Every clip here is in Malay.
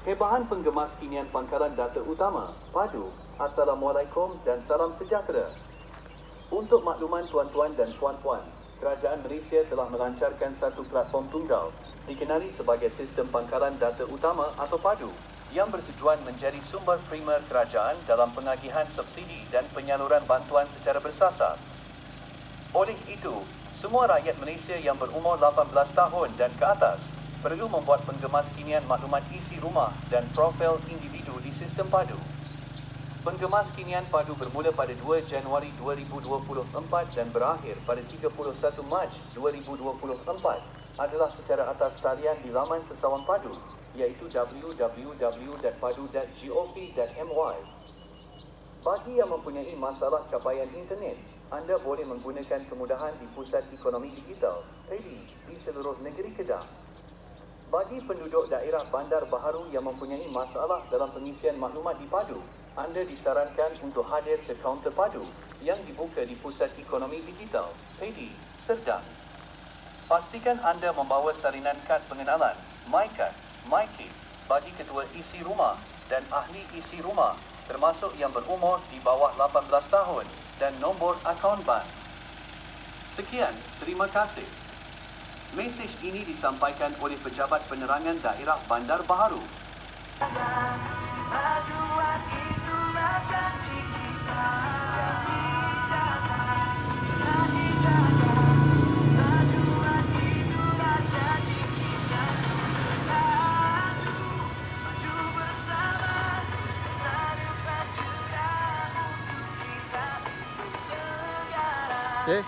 Hebahan penggemas kinian pangkalan data utama, padu. Assalamualaikum dan salam sejahtera. Untuk makluman tuan-tuan dan puan-puan, Kerajaan Malaysia telah melancarkan satu platform tunggal, dikenali sebagai Sistem Pangkalan Data Utama atau PADU, yang bertujuan menjadi sumber primer kerajaan dalam pengagihan subsidi dan penyaluran bantuan secara bersasar. Oleh itu, semua rakyat Malaysia yang berumur 18 tahun dan ke atas perlu membuat penggemas kinian maklumat isi rumah dan profil individu di sistem PADU. Penggemas kinian PADU bermula pada 2 Januari 2024 dan berakhir pada 31 Mac 2024 adalah secara atas talian di laman sesawan PADU iaitu www.padu.gov.my. Bagi yang mempunyai masalah capaian internet, anda boleh menggunakan kemudahan di Pusat Ekonomi Digital (PEDI) di seluruh negeri Kedah. Bagi penduduk daerah Bandar Baharu yang mempunyai masalah dalam pengisian maklumat di PADU, anda disarankan untuk hadir ke kaunter PADU yang dibuka di Pusat Ekonomi Digital (PEDI) Serdang. Pastikan anda membawa salinan kad pengenalan MyCard, MyKey bagi ketua isi rumah dan ahli isi rumah termasuk yang berumur di bawah 18 tahun dan nombor akaun bank. Sekian, terima kasih. Mesej ini disampaikan oleh Pejabat Penerangan Daerah Bandar Baharu. Okay.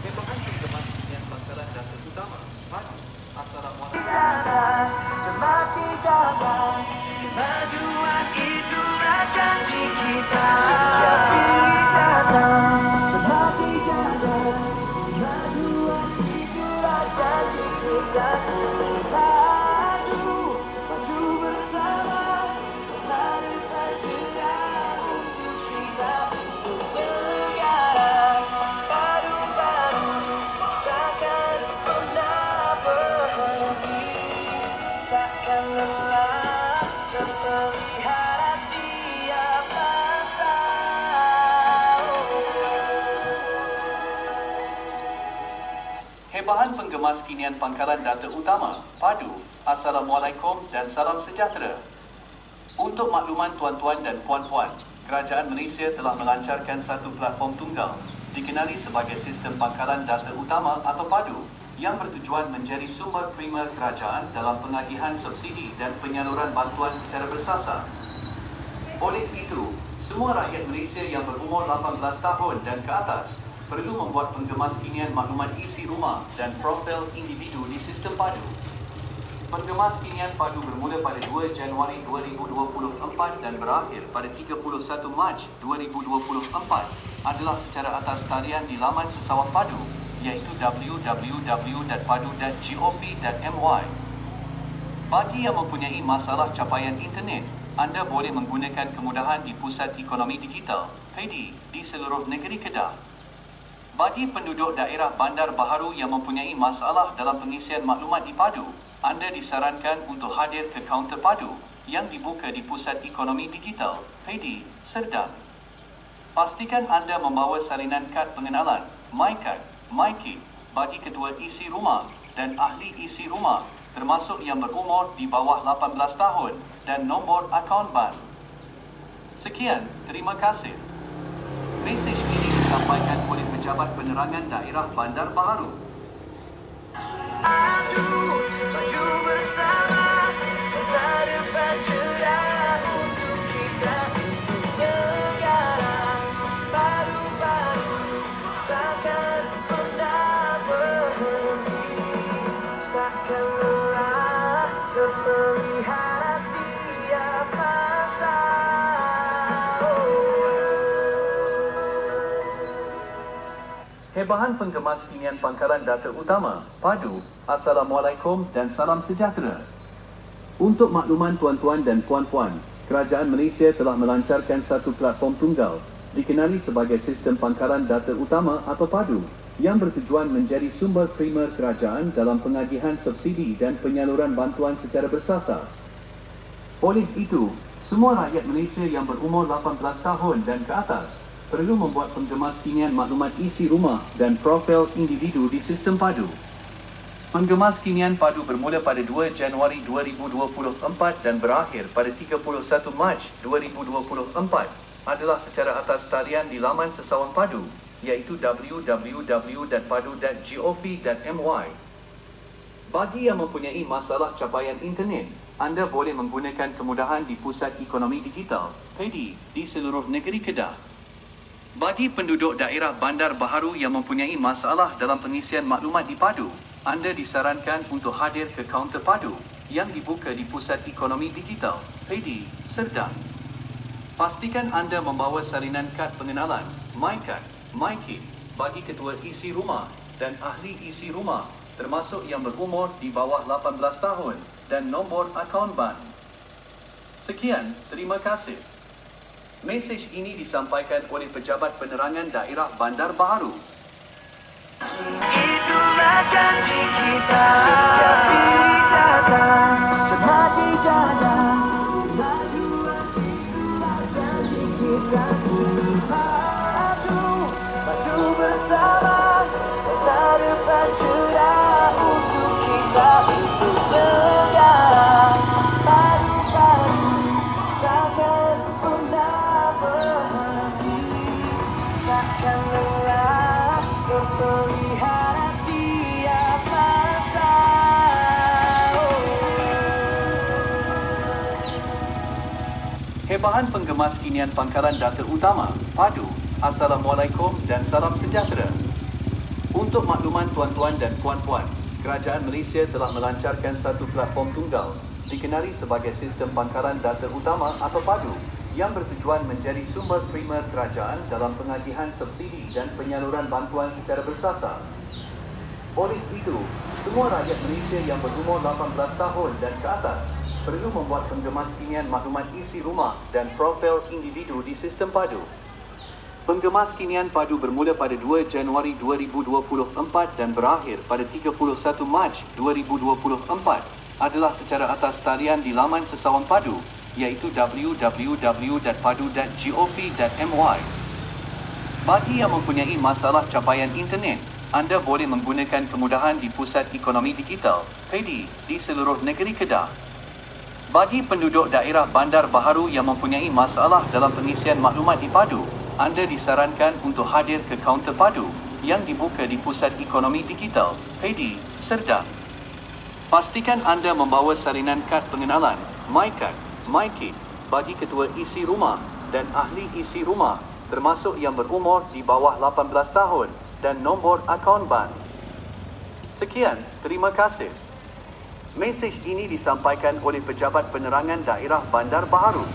Hebahan penggemas kinian pangkalan data utama, PADU. Assalamualaikum. Semakin jalan, kemajuan itulah janji kita. Setiap datang, semakin jalan, kemajuan itulah janji kita. Padu, maju bersama, bersatu bergerak untuk kita, untuk negara. Padu, takkan pernah berhenti. Takkan lelah terpelihara tiap masa. Hebahan penggemas kinian pangkalan data utama, PADU. Assalamualaikum dan salam sejahtera. Untuk makluman tuan-tuan dan puan-puan, Kerajaan Malaysia telah melancarkan satu platform tunggal, dikenali sebagai Sistem Pangkalan Data Utama atau PADU, yang bertujuan menjadi sumber primer kerajaan dalam pengagihan subsidi dan penyaluran bantuan secara bersasar. Oleh itu, semua rakyat Malaysia yang berumur 18 tahun dan ke atas perlu membuat penggemas kinian maklumat isi rumah dan profil individu di sistem PADU. Penggemas kinian PADU bermula pada 2 Januari 2024 dan berakhir pada 31 Mac 2024 adalah secara atas talian di laman sesawan PADU iaitu www.padu.gov.my. Bagi yang mempunyai masalah capaian internet, anda boleh menggunakan kemudahan di Pusat Ekonomi Digital (PEDI) di seluruh negeri Kedah. Bagi penduduk daerah Bandar Baharu yang mempunyai masalah dalam pengisian maklumat di PADU, anda disarankan untuk hadir ke kaunter PADU yang dibuka di Pusat Ekonomi Digital (PEDI) Serdang. Pastikan anda membawa salinan kad pengenalan MyCard, MyKey bagi ketua isi rumah dan ahli isi rumah termasuk yang berumur di bawah 18 tahun dan nombor akaun bank. Sekian, terima kasih. Mesej ini disampaikan oleh Pejabat Penerangan Daerah Bandar Baharu. Maju bersama, bersatu bergerak untuk kita, untuk negara. Padu, takkan pernah berhenti. Takkan lelah terpelihara tiap masa. Hebahan penggemas kinian pangkalan data utama, padu, Assalamualaikum dan salam sejahtera. Untuk makluman tuan-tuan dan puan-puan, Kerajaan Malaysia telah melancarkan satu platform tunggal, dikenali sebagai Sistem Pangkalan Data Utama atau PADU, yang bertujuan menjadi sumber primer kerajaan dalam pengagihan subsidi dan penyaluran bantuan secara bersasar. Oleh itu, semua rakyat Malaysia yang berumur 18 tahun dan ke atas perlu membuat penggemas kinian maklumat isi rumah dan profil individu di sistem PADU. Penggemas kinian PADU bermula pada 2 Januari 2024 dan berakhir pada 31 Mac 2024 adalah secara atas talian di laman Sesawan PADU, iaitu www.padu.gov.my. Bagi yang mempunyai masalah capaian internet, anda boleh menggunakan kemudahan di Pusat Ekonomi Digital, PEDI, di seluruh negeri Kedah. Bagi penduduk daerah Bandar Baharu yang mempunyai masalah dalam pengisian maklumat di PADU, anda disarankan untuk hadir ke kaunter PADU yang dibuka di Pusat Ekonomi Digital, PEDI, Serdang. Pastikan anda membawa salinan kad pengenalan, MyCard, MyKit, bagi ketua isi rumah dan ahli isi rumah, termasuk yang berumur di bawah 18 tahun dan nombor akaun bank. Sekian, terima kasih. Mesej ini disampaikan oleh Pejabat Penerangan Daerah Bandar Baharu. Itulah janji kita setiap pilih datang semati jaga. Majuan itulah janji kita. Maju bersama masa depan cerah untuk kita untuk bergerak. Padu-padu takkan pernah berhenti, takkan lelah melihat tiap masa. Hebahan penggemas kinian pangkalan data utama, PADU, Assalamualaikum dan salam sejahtera. Untuk makluman tuan-tuan dan puan-puan, Kerajaan Malaysia telah melancarkan satu platform tunggal, dikenali sebagai Sistem Pangkalan Data Utama atau PADU, yang bertujuan menjadi sumber primer kerajaan dalam pengagihan subsidi dan penyaluran bantuan secara bersasar. Oleh itu, semua rakyat Malaysia yang berumur 18 tahun dan ke atas perlu membuat penggemas kinian maklumat isi rumah dan profil individu di sistem PADU. Penggemas kinian PADU bermula pada 2 Januari 2024 dan berakhir pada 31 Mac 2024 adalah secara atas talian di laman Sesawan PADU, iaitu www.padu.gov.my. Bagi yang mempunyai masalah capaian internet, anda boleh menggunakan kemudahan di Pusat Ekonomi Digital, PEDI, di seluruh negeri Kedah. Bagi penduduk daerah Bandar Baharu yang mempunyai masalah dalam pengisian maklumat di PADU, anda disarankan untuk hadir ke kaunter PADU yang dibuka di Pusat Ekonomi Digital, PEDI, Serdang. Pastikan anda membawa salinan kad pengenalan, MyCard, MyKit, bagi ketua isi rumah dan ahli isi rumah, termasuk yang berumur di bawah 18 tahun dan nombor akaun bank. Sekian, terima kasih. Mesej ini disampaikan oleh Pejabat Penerangan Daerah Bandar Baharu.